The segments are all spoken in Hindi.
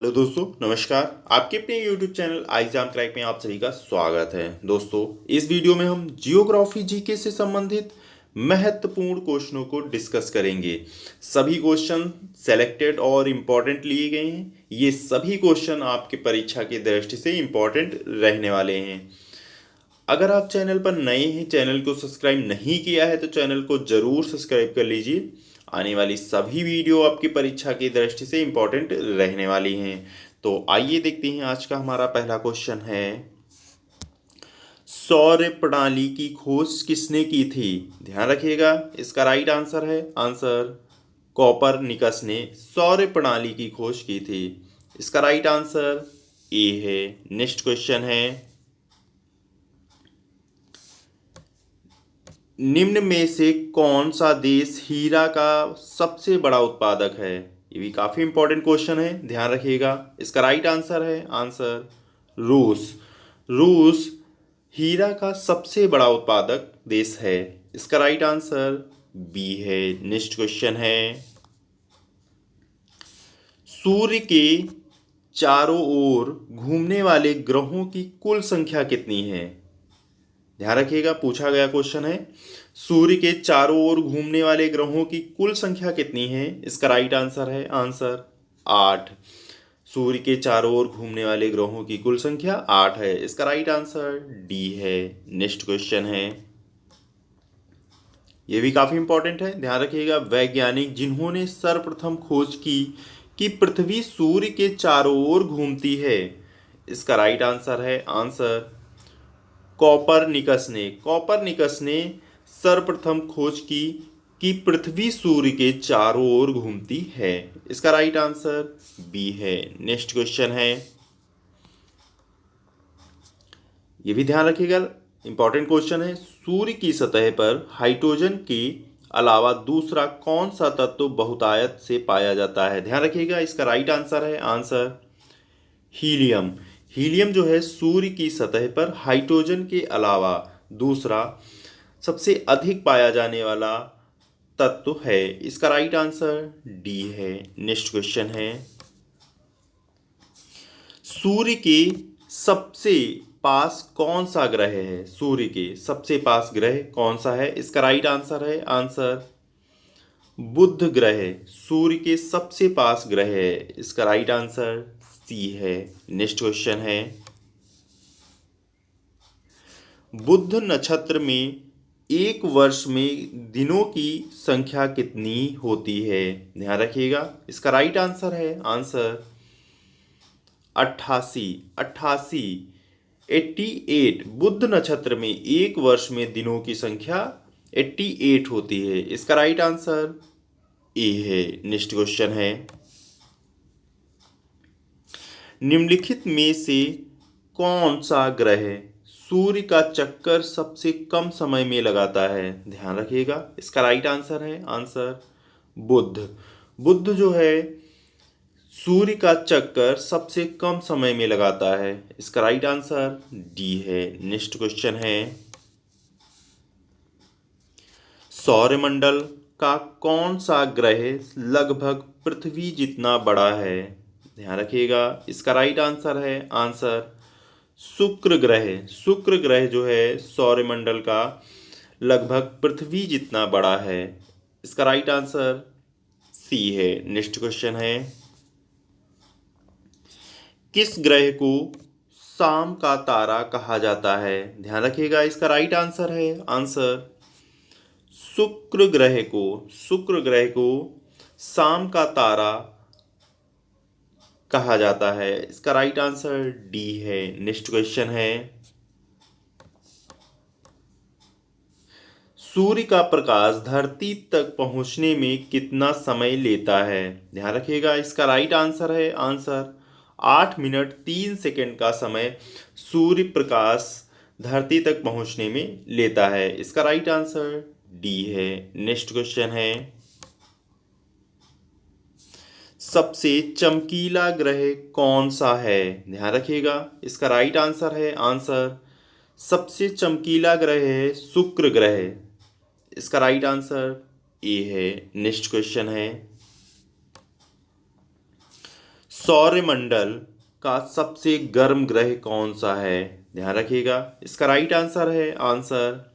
हेलो दोस्तों, नमस्कार। आपके अपने YouTube चैनल एग्जाम क्रैक में आप सभी का स्वागत है। दोस्तों, इस वीडियो में हम जियोग्राफी जीके से संबंधित महत्वपूर्ण क्वेश्चनों को डिस्कस करेंगे। सभी क्वेश्चन सेलेक्टेड और इम्पोर्टेंट लिए गए हैं। ये सभी क्वेश्चन आपके परीक्षा की दृष्टि से इम्पोर्टेंट रहने वाले हैं। अगर आप चैनल पर नए हैं, चैनल को सब्सक्राइब नहीं किया है तो चैनल को जरूर सब्सक्राइब कर लीजिए। आने वाली सभी वीडियो आपकी परीक्षा की दृष्टि से इम्पोर्टेंट रहने वाली हैं। तो आइए देखते हैं। आज का हमारा पहला क्वेश्चन है, सौर प्रणाली की खोज किसने की थी? ध्यान रखिएगा, इसका राइट आंसर है आंसर कोपरनिकस ने सौर प्रणाली की खोज की थी। इसका राइट आंसर ए है। नेक्स्ट क्वेश्चन है, निम्न में से कौन सा देश हीरा का सबसे बड़ा उत्पादक है? ये भी काफी इंपॉर्टेंट क्वेश्चन है, ध्यान रखिएगा। इसका राइट आंसर है आंसर रूस। रूस हीरा का सबसे बड़ा उत्पादक देश है। इसका राइट आंसर बी है। नेक्स्ट क्वेश्चन है, सूर्य के चारों ओर घूमने वाले ग्रहों की कुल संख्या कितनी है? ध्यान रखिएगा, पूछा गया क्वेश्चन है, सूर्य के चारों ओर घूमने वाले ग्रहों की कुल संख्या कितनी है? इसका राइट आंसर है आंसर 8। सूर्य के चारों ओर घूमने वाले ग्रहों की कुल संख्या 8 है। इसका राइट आंसर डी है। नेक्स्ट क्वेश्चन है, ये भी काफी इंपॉर्टेंट है, ध्यान रखिएगा। वैज्ञानिक जिन्होंने सर्वप्रथम खोज की कि पृथ्वी सूर्य के चारों ओर घूमती है, इसका राइट आंसर है आंसर कॉपरनिकस ने सर्वप्रथम खोज की कि पृथ्वी सूर्य के चारों ओर घूमती है। इसका राइट आंसर बी है। नेक्स्ट क्वेश्चन है, ये भी ध्यान रखिएगा, इंपॉर्टेंट क्वेश्चन है। सूर्य की सतह पर हाइड्रोजन के अलावा दूसरा कौन सा तत्व बहुतायत से पाया जाता है? ध्यान रखिएगा, इसका राइट आंसर है आंसर हीलियम। हीलियम जो है सूर्य की सतह पर हाइड्रोजन के अलावा दूसरा सबसे अधिक पाया जाने वाला तत्व है। इसका राइट आंसर डी है। नेक्स्ट क्वेश्चन है, सूर्य के सबसे पास कौन सा ग्रह है? सूर्य के सबसे पास ग्रह कौन सा है? इसका राइट आंसर है आंसर बुध ग्रह सूर्य के सबसे पास ग्रह है। इसका राइट आंसर सी है। नेक्स्ट क्वेश्चन है, बुध नक्षत्र में एक वर्ष में दिनों की संख्या कितनी होती है? ध्यान रखिएगा, इसका राइट आंसर है आंसर 88। 88 बुध नक्षत्र में एक वर्ष में दिनों की संख्या 88 होती है। इसका राइट आंसर ए है। नेक्स्ट क्वेश्चन है, निम्नलिखित में से कौन सा ग्रह सूर्य का चक्कर सबसे कम समय में लगाता है? ध्यान रखिएगा, इसका राइट आंसर है आंसर बुध। बुध जो है सूर्य का चक्कर सबसे कम समय में लगाता है। इसका राइट आंसर डी है। नेक्स्ट क्वेश्चन है, सौरमंडल का कौन सा ग्रह लगभग पृथ्वी जितना बड़ा है? ध्यान रखिएगा, इसका राइट आंसर है आंसर शुक्र ग्रह। शुक्र ग्रह जो है सौरमंडल का लगभग पृथ्वी जितना बड़ा है। इसका राइट आंसर सी है। नेक्स्ट क्वेश्चन है, किस ग्रह को शाम का तारा कहा जाता है? ध्यान रखिएगा, इसका राइट आंसर है आंसर शुक्र ग्रह को शाम का तारा कहा जाता है। इसका राइट आंसर डी है। नेक्स्ट क्वेश्चन है, सूर्य का प्रकाश धरती तक पहुंचने में कितना समय लेता है? ध्यान रखिएगा, इसका राइट आंसर है आंसर 8 मिनट 3 सेकंड का समय सूर्य प्रकाश धरती तक पहुंचने में लेता है। इसका राइट आंसर डी है। नेक्स्ट क्वेश्चन है, सबसे चमकीला ग्रह कौन सा है? ध्यान रखिएगा, इसका राइट आंसर है आंसर सबसे चमकीला ग्रह है शुक्र ग्रह। इसका राइट आंसर ए है। नेक्स्ट क्वेश्चन है, सौरमंडल का सबसे गर्म ग्रह कौन सा है? ध्यान रखिएगा, इसका राइट आंसर है आंसर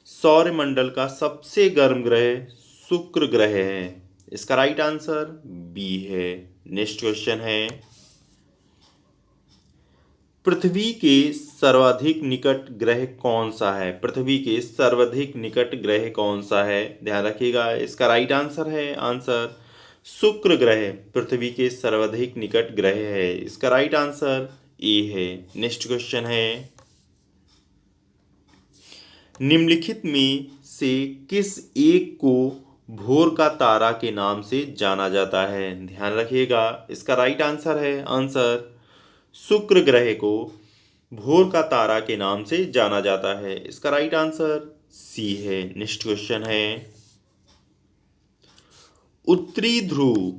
सौरमंडल का सबसे गर्म ग्रह शुक्र ग्रह है। इसका राइट आंसर बी है। नेक्स्ट क्वेश्चन है, पृथ्वी के सर्वाधिक निकट ग्रह कौन सा है? पृथ्वी के सर्वाधिक निकट ग्रह कौन सा है? ध्यान रखिएगा, इसका राइट आंसर है आंसर शुक्र ग्रह पृथ्वी के सर्वाधिक निकट ग्रह है। इसका राइट आंसर ए है। नेक्स्ट क्वेश्चन है, निम्नलिखित में से किस एक को भोर का तारा के नाम से जाना जाता है? ध्यान रखिएगा, इसका राइट आंसर है आंसर शुक्र ग्रह को भोर का तारा के नाम से जाना जाता है। इसका राइट आंसर सी है। नेक्स्ट क्वेश्चन है, उत्तरी ध्रुव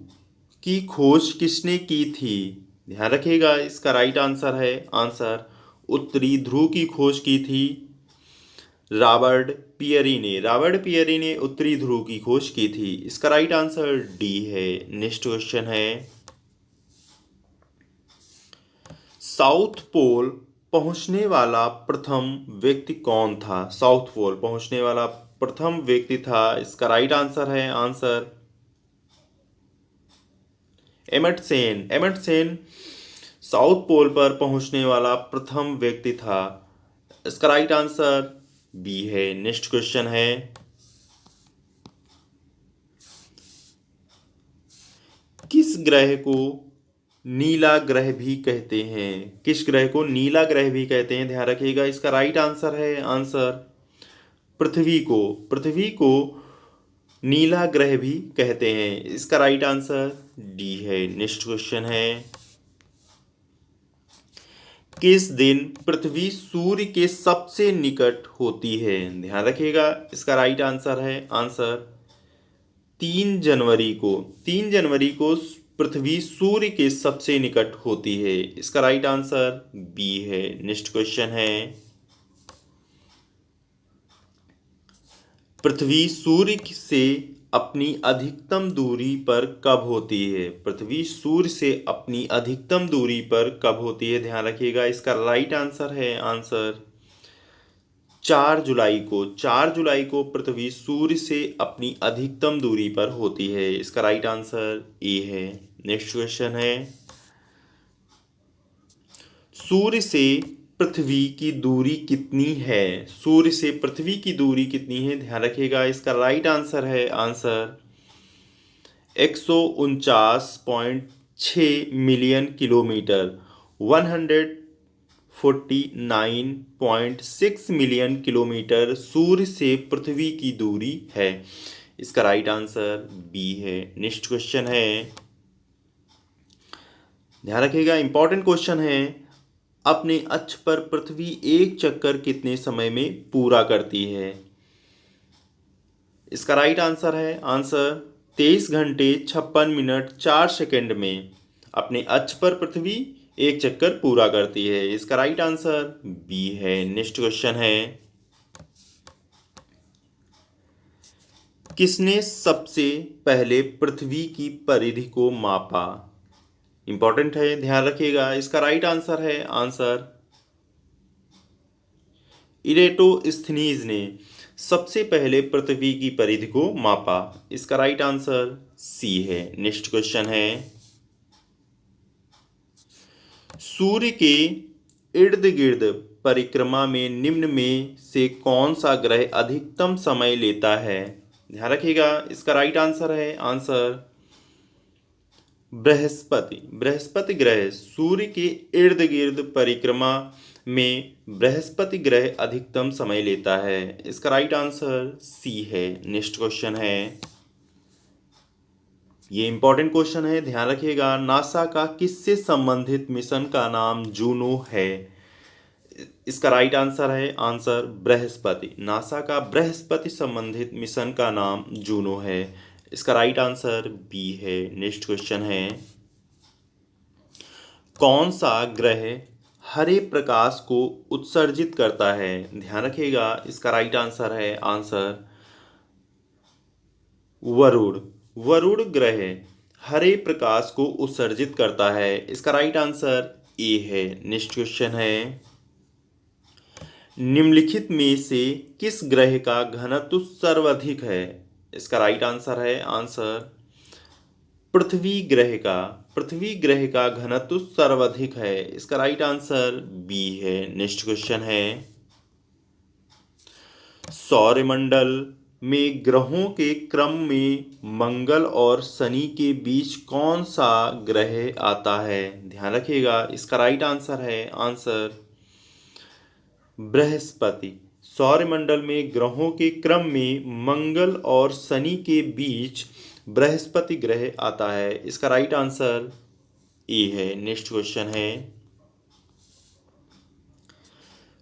की खोज किसने की थी? ध्यान रखिएगा, इसका राइट आंसर है आंसर उत्तरी ध्रुव की खोज की थी रॉबर्ट पियरी ने। रॉबर्ट पियरी ने उत्तरी ध्रुव की खोज की थी। इसका राइट आंसर डी है। नेक्स्ट क्वेश्चन है, साउथ पोल पहुंचने वाला प्रथम व्यक्ति कौन था? साउथ पोल पहुंचने वाला प्रथम व्यक्ति था। इसका राइट आंसर है answer Amundsen. Amundsen south pole पर पहुंचने वाला प्रथम व्यक्ति था। इसका राइट आंसर बी है। नेक्स्ट क्वेश्चन है, किस ग्रह को नीला ग्रह भी कहते हैं? किस ग्रह को नीला ग्रह भी कहते हैं? ध्यान रखिएगा, इसका राइट आंसर है आंसर पृथ्वी को। पृथ्वी को नीला ग्रह भी कहते हैं। इसका राइट आंसर डी है। नेक्स्ट क्वेश्चन है, किस दिन पृथ्वी सूर्य के सबसे निकट होती है? ध्यान रखिएगा, इसका राइट आंसर है आंसर 3 जनवरी को। 3 जनवरी को पृथ्वी सूर्य के सबसे निकट होती है। इसका राइट आंसर बी है। नेक्स्ट क्वेश्चन है, पृथ्वी सूर्य से अपनी अधिकतम दूरी पर कब होती है? पृथ्वी सूर्य से अपनी अधिकतम दूरी पर कब होती है? ध्यान रखिएगा, इसका राइट आंसर है आंसर 4 जुलाई को। 4 जुलाई को पृथ्वी सूर्य से अपनी अधिकतम दूरी पर होती है। इसका राइट आंसर ए है। नेक्स्ट क्वेश्चन है, सूर्य से पृथ्वी की दूरी कितनी है? सूर्य से पृथ्वी की दूरी कितनी है? ध्यान रखिएगा, इसका राइट आंसर है answer 149.6 million kilometre. 149.6 million kilometre सूर्य से पृथ्वी की दूरी है। इसका राइट आंसर बी है। नेक्स्ट क्वेश्चन है, ध्यान रखिएगा, इंपॉर्टेंट क्वेश्चन है, अपने अक्ष पर पृथ्वी एक चक्कर कितने समय में पूरा करती है? इसका राइट आंसर है आंसर 23 घंटे 56 मिनट 4 सेकंड में अपने अक्ष पर पृथ्वी एक चक्कर पूरा करती है। इसका राइट आंसर बी है। नेक्स्ट क्वेश्चन है, किसने सबसे पहले पृथ्वी की परिधि को मापा? इंपॉर्टेंट है, ध्यान रखिएगा, इसका राइट आंसर है आंसर इरेटोस्थनीज ने सबसे पहले पृथ्वी की परिधि को मापा। इसका राइट आंसर सी है। नेक्स्ट क्वेश्चन है, सूर्य के इर्द गिर्द परिक्रमा में निम्न में से कौन सा ग्रह अधिकतम समय लेता है? ध्यान रखिएगा, इसका राइट आंसर है आंसर बृहस्पति। बृहस्पति ग्रह सूर्य के इर्द गिर्द परिक्रमा में बृहस्पति ग्रह अधिकतम समय लेता है। इसका राइट आंसर सी है। नेक्स्ट क्वेश्चन है, ये इंपॉर्टेंट क्वेश्चन है, ध्यान रखिएगा, नासा का किससे संबंधित मिशन का नाम जूनो है? इसका राइट आंसर है आंसर बृहस्पति। नासा का बृहस्पति संबंधित मिशन का नाम जूनो है। इसका राइट आंसर बी है। नेक्स्ट क्वेश्चन है, कौन सा ग्रह हरे प्रकाश को उत्सर्जित करता है? ध्यान रखिएगा, इसका राइट आंसर है आंसर वरुण। वरुण ग्रह हरे प्रकाश को उत्सर्जित करता है? इसका राइट आंसर ए है। नेक्स्ट क्वेश्चन है, निम्नलिखित में से किस ग्रह का घनत्व सर्वाधिक है? इसका राइट आंसर है आंसर पृथ्वी ग्रह का घनत्व सर्वाधिक है। इसका राइट आंसर बी है। नेक्स्ट क्वेश्चन है, सौरमंडल में ग्रहों के क्रम में मंगल और शनि के बीच कौन सा ग्रह आता है? ध्यान रखिएगा, इसका राइट आंसर है आंसर बृहस्पति। सौरमंडल में ग्रहों के क्रम में मंगल और शनि के बीच बृहस्पति ग्रह आता है। इसका राइट आंसर ए है। नेक्स्ट क्वेश्चन है,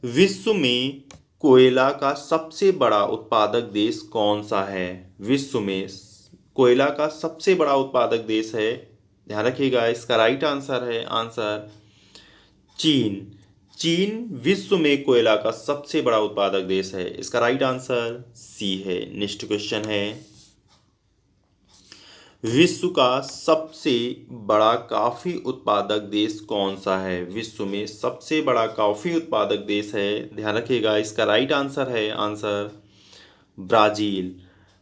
विश्व में कोयला का सबसे बड़ा उत्पादक देश कौन सा है? विश्व में कोयला का सबसे बड़ा उत्पादक देश है, ध्यान रखिएगा, इसका राइट आंसर है आंसर चीन। चीन विश्व में कोयला का सबसे बड़ा उत्पादक देश है। इसका राइट आंसर सी है। नेक्स्ट क्वेश्चन है, विश्व का सबसे बड़ा कॉफी उत्पादक देश कौन सा है? विश्व में सबसे बड़ा कॉफी उत्पादक देश है, ध्यान रखिएगा, इसका राइट आंसर है आंसर ब्राजील।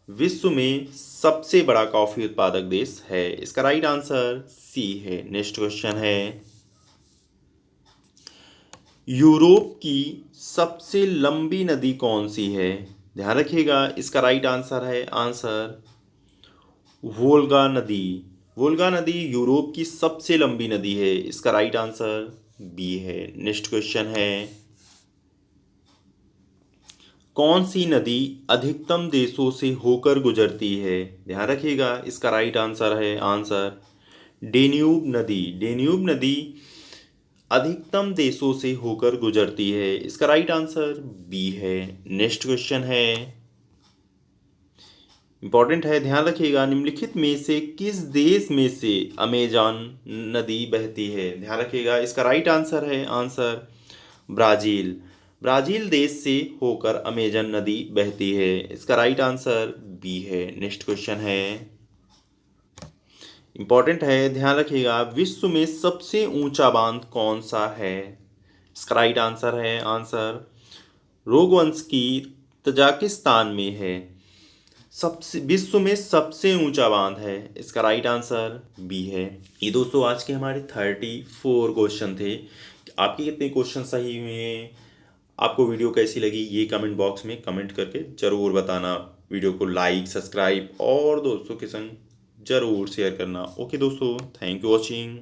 विश्व में सबसे बड़ा कॉफी उत्पादक देश है, इसका राइट आंसर सी है। नेक्स्ट क्वेश्चन है, यूरोप की सबसे लंबी नदी कौन सी है? ध्यान रखिएगा, इसका राइट आंसर है आंसर वोल्गा नदी। वोल्गा नदी यूरोप की सबसे लंबी नदी है, इसका राइट आंसर बी है। नेक्स्ट क्वेश्चन है, कौन सी नदी अधिकतम देशों से होकर गुजरती है? ध्यान रखिएगा, इसका राइट आंसर है आंसर डेन्यूब नदी। डेन्यूब नदी अधिकतम देशों से होकर गुजरती है, इसका राइट आंसर बी है। नेक्स्ट क्वेश्चन है, इंपॉर्टेंट है, ध्यान रखिएगा, निम्नलिखित में से किस देश में से अमेजन नदी बहती है? ध्यान रखिएगा, इसका राइट आंसर है आंसर ब्राजील। ब्राजील देश से होकर अमेजन नदी बहती है, इसका राइट आंसर बी है। नेक्स्ट क्वेश्चन है, इंपॉर्टेंट है, ध्यान रखिएगा, विश्व में सबसे ऊंचा बांध कौन सा है? इसका राइट आंसर है आंसर रोगवंश तजाकिस्तान में है। सबसे विश्व में सबसे ऊंचा बांध है, इसका राइट आंसर बी है। ये दोस्तों आज के हमारे 34 क्वेश्चन थे। आपके कितने क्वेश्चन सही हुए हैं, आपको वीडियो कैसी लगी, ये कमेंट बॉक्स में कमेंट करके ज़रूर बताना। वीडियो को लाइक, सब्सक्राइब और दोस्तों के संग ज़रूर शेयर करना। ओके दोस्तों, थैंक यू वॉचिंग।